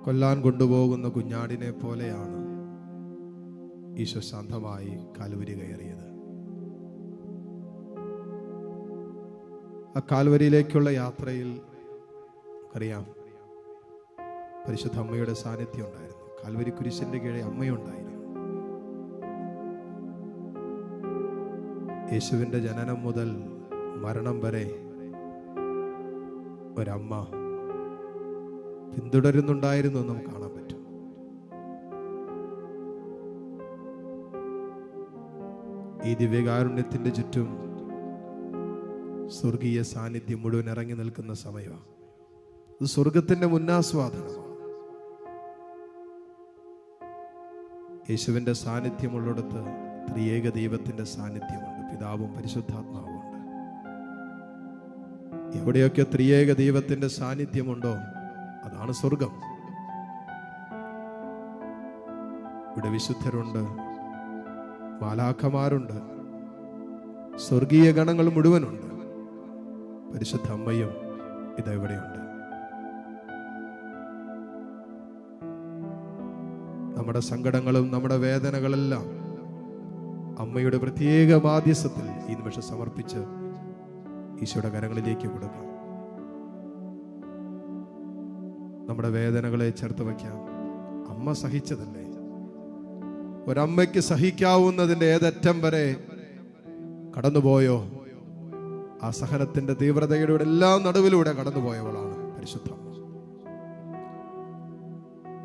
കൊല്ലാൻ കൊണ്ടുപോകുന്ന കുഞ്ഞാടിനെ പോലെയാണ് ഈശോ ശാന്തമായി കാൽവരി കയറിയത്. ആ കാൽവരിയിലേക്കുള്ള യാത്രയിൽ അറിയാം, പരിശുദ്ധ അമ്മയുടെ സാന്നിധ്യം ഉണ്ടായിരുന്നു. കാൽവരി കുരിശിന്റെ കീഴെ അമ്മയുണ്ടായിരുന്നു. യേശുവിന്റെ ജനനം മുതൽ മരണം വരെ ഒരമ്മ പിന്തുടരുന്നുണ്ടായിരുന്നു എന്ന് നമുക്ക് കാണാൻ പറ്റും. ഈ ദിവ്യകാരുണ്യത്തിന്റെ ചുറ്റും സ്വർഗീയ സാന്നിധ്യം മുഴുവൻ ഇറങ്ങി നിൽക്കുന്ന സമയമാണ്. ഇത് സ്വർഗത്തിന്റെ മുന്നാസ്വാദനമാണ്. യേശുവിന്റെ സാന്നിധ്യമുള്ളിടത്ത് ത്രിയേക ദൈവത്തിന്റെ സാന്നിധ്യമുണ്ട്. പിതാവും പരിശുദ്ധാത്മാവും ഉണ്ട്. എവിടെയൊക്കെ ത്രിയേക ദൈവത്തിന്റെ സാന്നിധ്യമുണ്ടോ അതാണ് സ്വർഗം. ഇവിടെ വിശുദ്ധരുണ്ട്, മാലാഖമാരുണ്ട്, സ്വർഗീയ ഗണങ്ങൾ മുഴുവനുണ്ട്. പരിശുദ്ധ അമ്മയും ഇതെവിടെയുണ്ട്. നമ്മുടെ സങ്കടങ്ങളും നമ്മുടെ വേദനകളെല്ലാം അമ്മയുടെ പ്രത്യേക മാധ്യസ്ഥത്തിൽ ഈ നിമിഷം സമർപ്പിച്ച് ഈശോയുടെ കരങ്ങളിലേക്ക് കൊടുക്കാം. നമ്മുടെ വേദനകളെ ചേർത്ത് വയ്ക്കാം. അമ്മ സഹിച്ചതല്ലേ. ഒരമ്മയ്ക്ക് സഹിക്കാവുന്നതിന്റെ ഏതറ്റം വരെ കടന്നുപോയോ ആ സഹനത്തിന്റെ തീവ്രതയുടെ എല്ലാം നടുവിലൂടെ കടന്നുപോയവളാണ് പരിശുദ്ധ അമ്മ.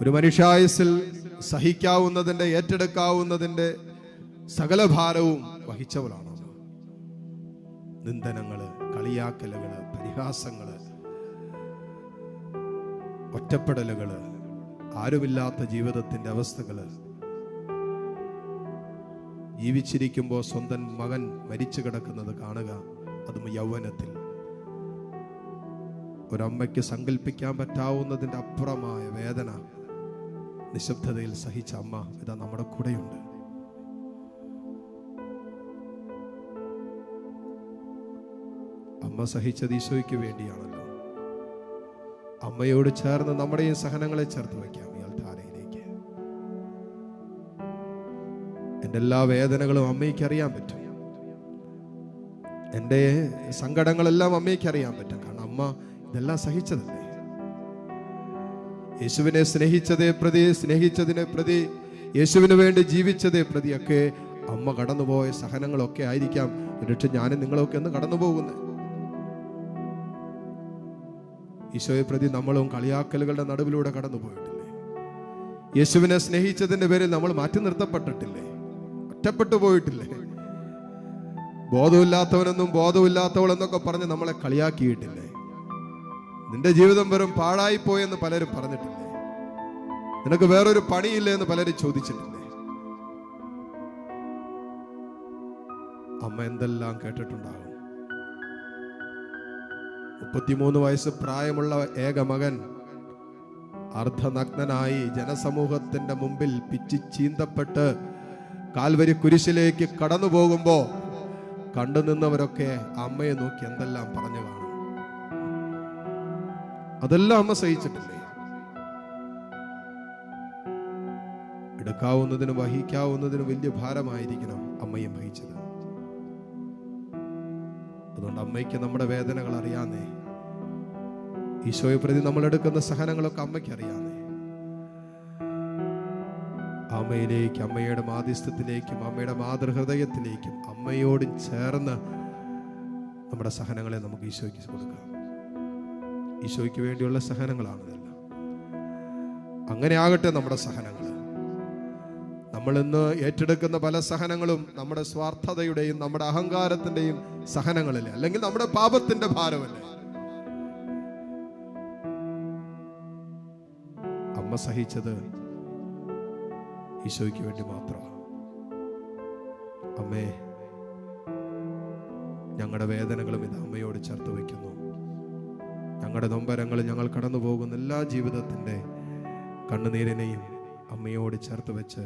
ഒരു മനുഷ്യായുസ്സിൽ സഹിക്കാവുന്നതിന്റെ ഏറ്റെടുക്കാവുന്നതിന്റെ സകല ഭാരവും വഹിച്ചവളാണ്. നിന്ദനങ്ങള്, കളിയാക്കലുകള്, പരിഹാസങ്ങള്, ഒറ്റപ്പെടലുകള്, ആരുമില്ലാത്ത ജീവിതത്തിന്റെ അവസ്ഥകള്, ജീവിച്ചിരിക്കുമ്പോൾ സ്വന്തം മകൻ മരിച്ചു കിടക്കുന്നത് കാണുക, അതും യൗവനത്തിൽ. ഒരമ്മയ്ക്ക് സങ്കല്പിക്കാൻ പറ്റാവുന്നതിന്റെ അപ്പുറമായ വേദന നിശബ്ദതയിൽ സഹിച്ച അമ്മ ഇതാ നമ്മുടെ കൂടെയുണ്ട്. അമ്മ സഹിച്ചത് ഈശോയ്ക്ക് വേണ്ടിയാണല്ലോ. അമ്മയോട് ചേർന്ന് നമ്മുടെയും സഹനങ്ങളെ ചേർത്ത് വയ്ക്കാം ഈ അൾത്താരയിലേക്ക്. എൻ്റെ എല്ലാ വേദനകളും അമ്മയ്ക്ക് അറിയാൻ പറ്റും. എൻ്റെ സങ്കടങ്ങളെല്ലാം അമ്മയ്ക്ക് അറിയാൻ പറ്റും. കാരണം അമ്മ ഇതെല്ലാം സഹിച്ചതല്ലേ. യേശുവിനെ സ്നേഹിച്ചതിനെ പ്രതി, യേശുവിന് വേണ്ടി ജീവിച്ചതേ പ്രതിയൊക്കെ അമ്മ കടന്നുപോയ സഹനങ്ങളൊക്കെ ആയിരിക്കാം എന്നിട്ട് ഞാനും നിങ്ങളൊക്കെ ഒന്ന് കടന്നു പോകുന്നത്. ഈശോയെ പ്രതി നമ്മളും കളിയാക്കലുകളുടെ നടുവിലൂടെ കടന്നു പോയിട്ടില്ലേ? യേശുവിനെ സ്നേഹിച്ചതിന്റെ പേരിൽ നമ്മൾ മാറ്റി നിർത്തപ്പെട്ടിട്ടില്ലേ? ഒറ്റപ്പെട്ടു പോയിട്ടില്ലേ? ബോധമില്ലാത്തവനെന്നും ബോധമില്ലാത്തവളെന്നൊക്കെ പറഞ്ഞ് നമ്മളെ കളിയാക്കിയിട്ടില്ലേ? നിന്റെ ജീവിതം വെറും പാഴായിപ്പോയെന്ന് പലരും പറഞ്ഞിട്ടില്ലേ? നിനക്ക് വേറൊരു പണിയില്ലേ എന്ന് പലരും ചോദിച്ചിട്ടില്ലേ? അമ്മ എന്തെല്ലാം കേട്ടിട്ടുണ്ടാകും. 33 വയസ്സ് പ്രായമുള്ള ഏക മകൻ അർദ്ധനഗ്നനായി ജനസമൂഹത്തിന്റെ മുമ്പിൽ പിച്ചി ചീന്തപ്പെട്ട് കാൽവരി കുരിശിലേക്ക് കടന്നു പോകുമ്പോ കണ്ടു നിന്നവരൊക്കെ അമ്മയെ നോക്കി എന്തെല്ലാം പറഞ്ഞു കാണും. അതെല്ലാം അമ്മ സഹിച്ചിട്ടില്ലേ? എടുക്കാവുന്നതിനും വഹിക്കാവുന്നതിനും വലിയ ഭാരമായിരിക്കണം അമ്മയും വഹിച്ചത്. അതുകൊണ്ട് അമ്മയ്ക്ക് നമ്മുടെ വേദനകൾ അറിയാന്നേ. ഈശോയെ പ്രതി നമ്മൾ എടുക്കുന്ന സഹനങ്ങളൊക്കെ അമ്മയ്ക്ക് അറിയാന്നേ. അമ്മയിലേക്ക്, അമ്മയുടെ മാധ്യസ്ഥത്തിലേക്കും അമ്മയുടെ മാതൃഹൃദയത്തിലേക്കും അമ്മയോടും ചേർന്ന് നമ്മുടെ സഹനങ്ങളെ നമുക്ക് ഈശോയ്ക്ക് കൊടുക്കാം. ഈശോയ്ക്ക് വേണ്ടിയുള്ള സഹനങ്ങളാണ് ഇതെല്ലാം. അങ്ങനെ ആകട്ടെ നമ്മുടെ സഹനങ്ങൾ. നമ്മൾ ഇന്ന് ഏറ്റെടുക്കുന്ന പല സഹനങ്ങളും നമ്മുടെ സ്വാർത്ഥതയുടെയും നമ്മുടെ അഹങ്കാരത്തിന്റെയും സഹനങ്ങളല്ലേ, അല്ലെങ്കിൽ നമ്മുടെ പാപത്തിന്റെ ഭാരമല്ലേ? അമ്മ സഹിച്ചത് ഈശോയ്ക്ക് വേണ്ടി മാത്രമാണ്. അമ്മേ, ഞങ്ങളുടെ വേദനകളും ഇത് അമ്മയോട് ചേർത്ത് വയ്ക്കുന്നു. ഞങ്ങളുടെ നൊമ്പരങ്ങൾ, ഞങ്ങൾ കടന്നു പോകുന്ന എല്ലാ ജീവിതത്തിന്റെ കണ്ണുനീരിനെയും അമ്മയോട് ചേർത്ത് വെച്ച്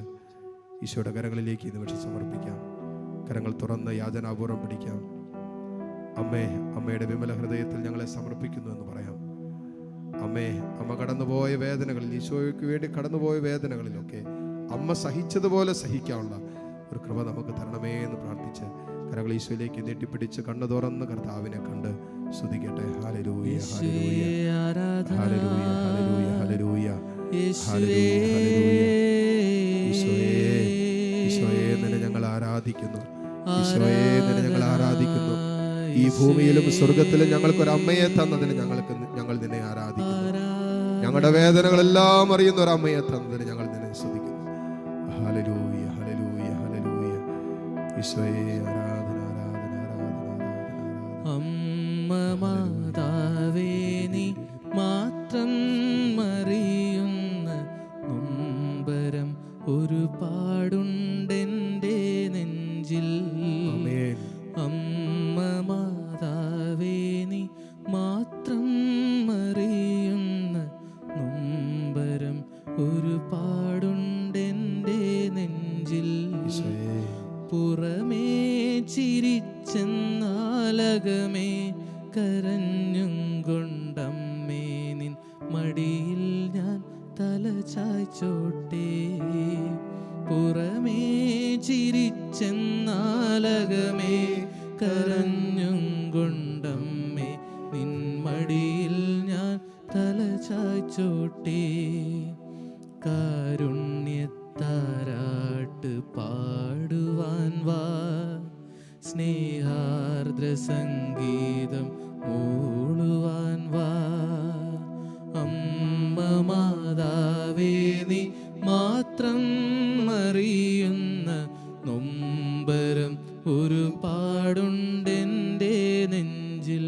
ഈശോയുടെ കരങ്ങളിലേക്ക് ഈ നിമിഷം സമർപ്പിക്കാം. കരങ്ങൾ തുറന്ന് യാചനാപൂർവ്വം പിടിക്കാം. അമ്മേ, അമ്മയുടെ വിമല ഹൃദയത്തിൽ ഞങ്ങളെ സമർപ്പിക്കുന്നു എന്ന് പറയാം. അമ്മ കടന്നുപോയ വേദനകളിൽ, ഈശോയ്ക്ക് വേണ്ടി കടന്നുപോയ വേദനകളിലൊക്കെ അമ്മ സഹിച്ചതുപോലെ സഹിക്കാനുള്ള ഒരു കൃപ നമുക്ക് തരണമേ എന്ന് പ്രാർത്ഥിച്ച് കരങ്ങൾ ഈശോയിലേക്ക് നീട്ടിപ്പിടിച്ച് കണ്ണു തുറന്ന് കർത്താവിനെ കണ്ട് സ്തുതിക്കട്ടെ. ഹല്ലേലൂയ, ഹല്ലേലൂയ, ഹല്ലേലൂയ, ഹല്ലേലൂയ, ഹല്ലേലൂയ, ഹല്ലേലൂയ. ഈശോയേ, ഈശോയേ നിന്നെ ഞങ്ങൾ ആരാധിക്കുന്നു. ഈശോയേ നിന്നെ ഞങ്ങൾ ആരാധിക്കുന്നു. ഈ ഭൂമിയിലും സ്വർഗത്തിലും ഞങ്ങൾക്കൊരു അമ്മയെ തന്നതിന് ഞങ്ങൾ നിന്നെ ആരാധിക്കുന്നു. ഞങ്ങളുടെ വേദനകളെല്ലാം അറിയുന്ന ഒരു അമ്മയെ തന്നതിന് ഞങ്ങൾ നിന്നെ സ്തുതിക്കുന്നു. ഹല്ലേലൂയ, ഹല്ലേലൂയ, ഹല്ലേലൂയ. ഈശോയേ ആരാധന, ആരാധന, ആരാധന, ആരാധന. അമ്മ മാതാവേ നീ മാത്രം അറിയുന്ന നൊമ്പരം ഒരുപാടുണ്ടെൻ്റെ നെഞ്ചിൽ. അമ്മ മാതാവേ നീ മാത്രം അറിയുന്ന നൊമ്പരം ഒരുപാടുണ്ടെൻ്റെ നെഞ്ചിൽ. പുറമേ ചിരിച്ചെന്നാലകമേ കരഞ്ഞും കൊണ്ടമ്മേ നിൻ മടിയിൽ ഞാൻ തല ചായ്ച്ചോട്ടെ. പുറമേ ചിരിച്ചെന്നാലകമേ കരഞ്ഞും കൊണ്ടമ്മേ നിൻ മടിയിൽ ഞാൻ തല ചായ്ച്ചോട്ടെ. കാരുണ്യത്താരാട്ട് പാടുവാൻ വാ, സ്നേഹാർദ്ര സംഗീതം മൂളുവാൻ വാ. അമ്മ മാതാവേ നീ മാത്രം അറിയുന്ന നൊമ്പരം ഒരുപാടുണ്ടെൻ്റെ നെഞ്ചിൽ.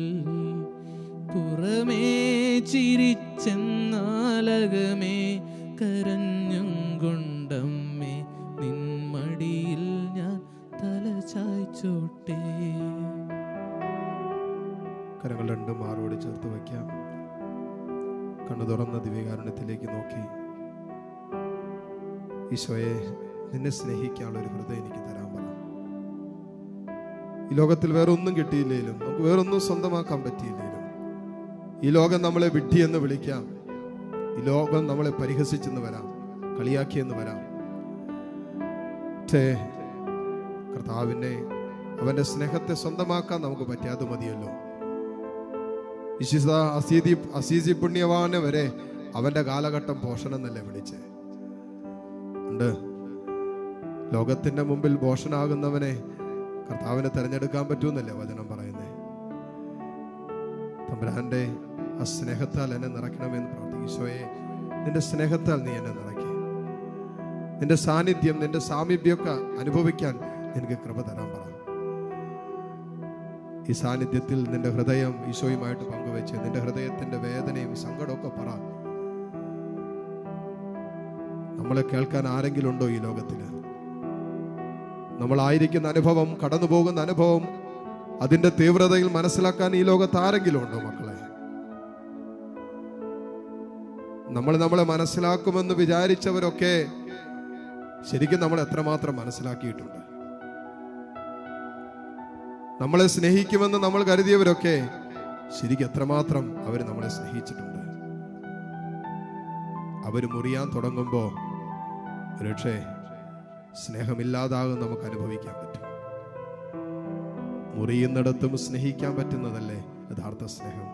പുറമേ ചിരിച്ചെന്നാലകമേ കരഞ്ഞും കൊണ്ടമ്മേ നിൻ മടിയിൽ ഞാൻ തല ചായ്ച്ചോട്ടെ. കരങ്ങൾ രണ്ടും മാറോട് ചേർത്ത് വയ്ക്കാം. കണ്ണു തുറന്ന ദിവ്യകാരുണ്യത്തിലേക്ക് നോക്കി, ഈശോയെ നിന്നെ സ്നേഹിക്കാനുള്ള ഒരു ഹൃദയം എനിക്ക് തരാൻ പറ. ഈ ലോകത്തിൽ വേറെ ഒന്നും കിട്ടിയില്ലേലും, നമുക്ക് വേറൊന്നും സ്വന്തമാക്കാൻ പറ്റിയില്ലേലും, ഈ ലോകം നമ്മളെ വിഡ്ഢിയെന്ന് വിളിക്കാം, ഈ ലോകം നമ്മളെ പരിഹസിച്ചെന്ന് വരാം, കളിയാക്കിയെന്ന് വരാം. കർത്താവിനെ, അവന്റെ സ്നേഹത്തെ സ്വന്തമാക്കാൻ നമുക്ക് പറ്റാതെ മതിയല്ലോ. അസീസി പുണ്യവാനെ വരെ അവന്റെ കാലഘട്ടം പോഷണം എന്നല്ലേ വിളിച്ചേ. ഉണ്ട്, ലോകത്തിന്റെ മുമ്പിൽ പോഷനാകുന്നവനെ കർത്താവിനെ തെരഞ്ഞെടുക്കാൻ പറ്റുമെന്നല്ലേ വചനം പറയുന്നേ. തമ്പുരാന്റെ ആ സ്നേഹത്താൽ എന്നെ നിറയ്ക്കണമെന്ന് പ്രാർത്ഥിക്കും. ഈശോയെ നിന്റെ സ്നേഹത്താൽ നീ എന്നെ നിറയ്ക്കേ. നിന്റെ സാന്നിധ്യം, നിന്റെ സാമീപ്യമൊക്കെ അനുഭവിക്കാൻ എനിക്ക് കൃപ തരാൻ പറ. ഈ സാന്നിധ്യത്തിൽ നിന്റെ ഹൃദയം ഈശോയുമായിട്ട് പങ്കുവെച്ച് നിന്റെ ഹൃദയത്തിന്റെ വേദനയും സങ്കടമൊക്കെ പറ. നമ്മളെ കേൾക്കാൻ ആരെങ്കിലും ഉണ്ടോ ഈ ലോകത്തില്? നമ്മളായിരിക്കുന്ന അനുഭവം, കടന്നു പോകുന്ന അനുഭവം, അതിന്റെ തീവ്രതയിൽ മനസ്സിലാക്കാൻ ഈ ലോകത്ത് ആരെങ്കിലും ഉണ്ടോ മക്കളെ? നമ്മളെ മനസ്സിലാക്കുമെന്ന് വിചാരിച്ചവരൊക്കെ ശരിക്കും നമ്മൾ എത്രമാത്രം മനസ്സിലാക്കിയിട്ടുണ്ട്? നമ്മളെ സ്നേഹിക്കുമെന്ന് നമ്മൾ കരുതിയവരൊക്കെ ശരിക്കും എത്രമാത്രം അവർ നമ്മളെ സ്നേഹിച്ചിട്ടുണ്ട്? അവർ മുറിയാൻ തുടങ്ങുമ്പോൾ ഒരുപക്ഷേ സ്നേഹമില്ലാതാകും നമുക്ക് അനുഭവിക്കാൻ പറ്റും. മുറിയുന്നിടത്തും സ്നേഹിക്കാൻ പറ്റുന്നതല്ലേ യഥാർത്ഥ സ്നേഹം.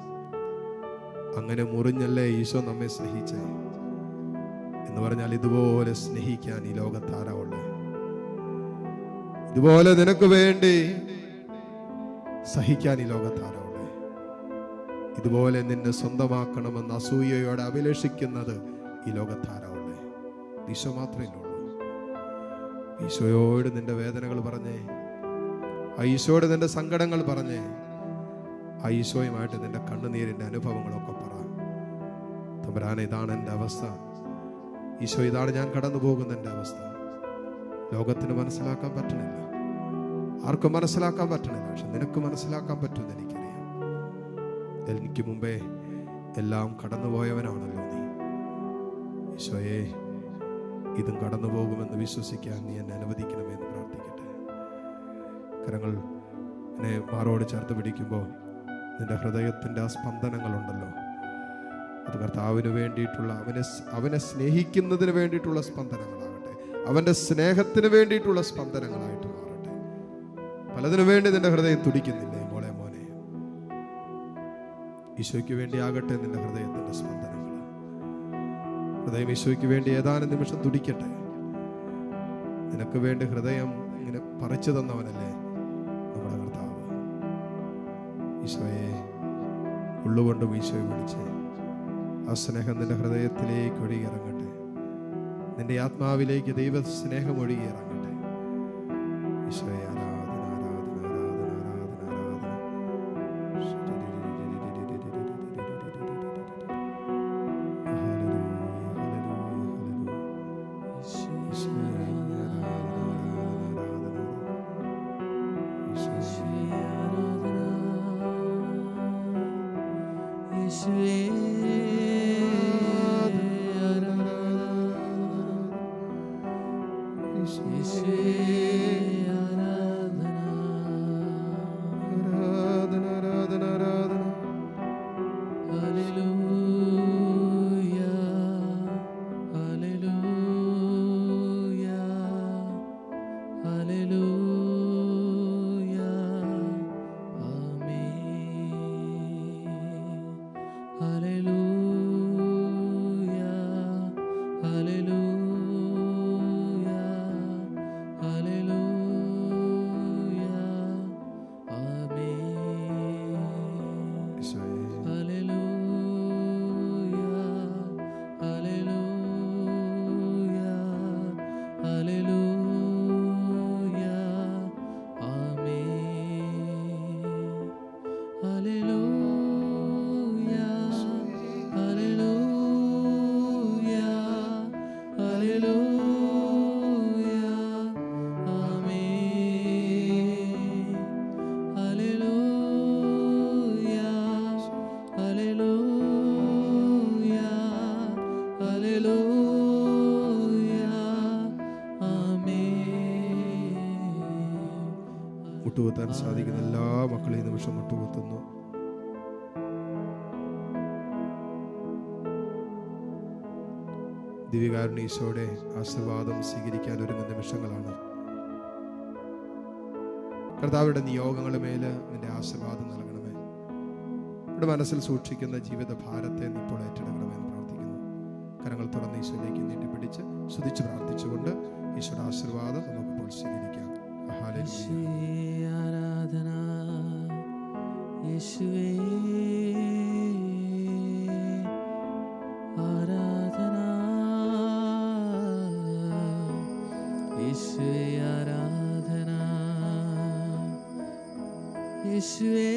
അങ്ങനെ മുറിഞ്ഞല്ലേ ഈശോ നമ്മെ സ്നേഹിച്ചേ എന്ന് പറഞ്ഞാൽ, ഇതുപോലെ സ്നേഹിക്കാൻ ഈ ലോകത്താരാവുള്ളേ? ഇതുപോലെ നിനക്ക് വേണ്ടി സഹിക്കാൻ ഈ ലോകത്താരാവുള്ളേ? ഇതുപോലെ നിന്നെ സ്വന്തമാക്കണമെന്ന് അസൂയയോടെ അഭിലഷിക്കുന്നത് ഈ ലോകത്താരാവുള്ളേ? ഈശോ മാത്രമേ ഉള്ളൂ. ഈശോയോട് നിന്റെ വേദനകൾ പറഞ്ഞേ, ആ ഈശോയോട് നിന്റെ സങ്കടങ്ങൾ പറഞ്ഞേ, ആ ഈശോയുമായിട്ട് നിന്റെ കണ്ണുനീരിന്റെ അനുഭവങ്ങളൊക്കെ പറ. തമ്പുരാനെ, ഇതാണ് എൻ്റെ അവസ്ഥ. ഈശോ, ഇതാണ് ഞാൻ കടന്നു പോകുന്ന എൻ്റെ അവസ്ഥ. ലോകത്തിന് മനസ്സിലാക്കാൻ പറ്റണില്ല, ആർക്കും മനസ്സിലാക്കാൻ പറ്റണില്ല. പക്ഷെ നിനക്ക് മനസ്സിലാക്കാൻ പറ്റുമെന്ന് എനിക്കറിയാം. എനിക്ക് മുമ്പേ എല്ലാം കടന്നുപോയവനാണല്ലോ നീ. ഈശോയെ, ഇതും കടന്നു പോകുമെന്ന് വിശ്വസിക്കാൻ നീ എന്നെ അനുവദിക്കണമെന്ന് പ്രാർത്ഥിക്കട്ടെ. കരങ്ങൾ എന്നെ മാറോട് ചേർത്ത് പിടിക്കുമ്പോൾ നിന്റെ ഹൃദയത്തിൻ്റെ ആ സ്പന്ദനങ്ങളുണ്ടല്ലോ, ആ അത് കർത്താവിന് വേണ്ടിയിട്ടുള്ള അവനെ സ്നേഹിക്കുന്നതിന് വേണ്ടിയിട്ടുള്ള സ്പന്ദനങ്ങളാകട്ടെ, അവൻ്റെ സ്നേഹത്തിന് വേണ്ടിയിട്ടുള്ള സ്പന്ദനങ്ങളായിട്ട് മാറട്ടെ. പലതിനു വേണ്ടി നിന്റെ ഹൃദയം തുടിക്കുന്നില്ലേ മോളെ മോനെ? ഈശോയ്ക്ക് വേണ്ടി ആകട്ടെ നിന്റെ ഹൃദയത്തിൻ്റെ സ്പന്ദനങ്ങൾ. ഹൃദയം ഈശോയ്ക്ക് വേണ്ടി ഏതാനും നിമിഷം തുടിക്കട്ടെ. നിനക്ക് വേണ്ടി ഹൃദയം ഇങ്ങനെ പറിച്ചു തന്നവനല്ലേ നമ്മുടെ കർത്താവ്. ഈശോയെ ഉള്ളുകൊണ്ടും ഈശോയെ വിളിച്ച് ആ സ്നേഹം നിന്റെ ഹൃദയത്തിലേക്ക് ഒഴുകിയിറങ്ങട്ടെ. നിന്റെ ആത്മാവിലേക്ക് ദൈവ സ്നേഹം ഒഴുകിയിറങ്ങട്ടെ. ഈശോയെ ആരാധന ആരാധന ആരാധന മുട്ടുകുത്താൻ സാധിക്കുന്ന എല്ലാ മക്കളെയും നിമിഷം മുട്ടുകുത്തുന്നു. ദിവ്യകാരുണ്യ ഈശോയുടെ ആശീർവാദം സ്വീകരിക്കാൻ ഒരുങ്ങുന്ന നിമിഷങ്ങളാണ്. കർത്താവിന്റെ നിയോഗങ്ങളുടെ മേല് നിന്റെ ആശീർവാദം നൽകണമേ. ഇവിടെ മനസ്സിൽ സൂക്ഷിക്കുന്ന ജീവിത ഭാരത്തെ നീ ഇപ്പോൾ ഏറ്റെടുക്കണമെന്ന് പ്രാർത്ഥിക്കുന്നു. കരങ്ങൾ തുറന്ന് ഈശോയിലേക്ക് നീട്ടിപ്പിടിച്ച് സ്തുതിച്ച് പ്രാർത്ഥിച്ചുകൊണ്ട് ഈശോയുടെ ആശീർവാദം നമുക്കിപ്പോൾ സ്വീകരിക്കാം. ആരാധന യേശുവേ, ആരാധന യേശുവേ, ആരാധന യേശുവേ.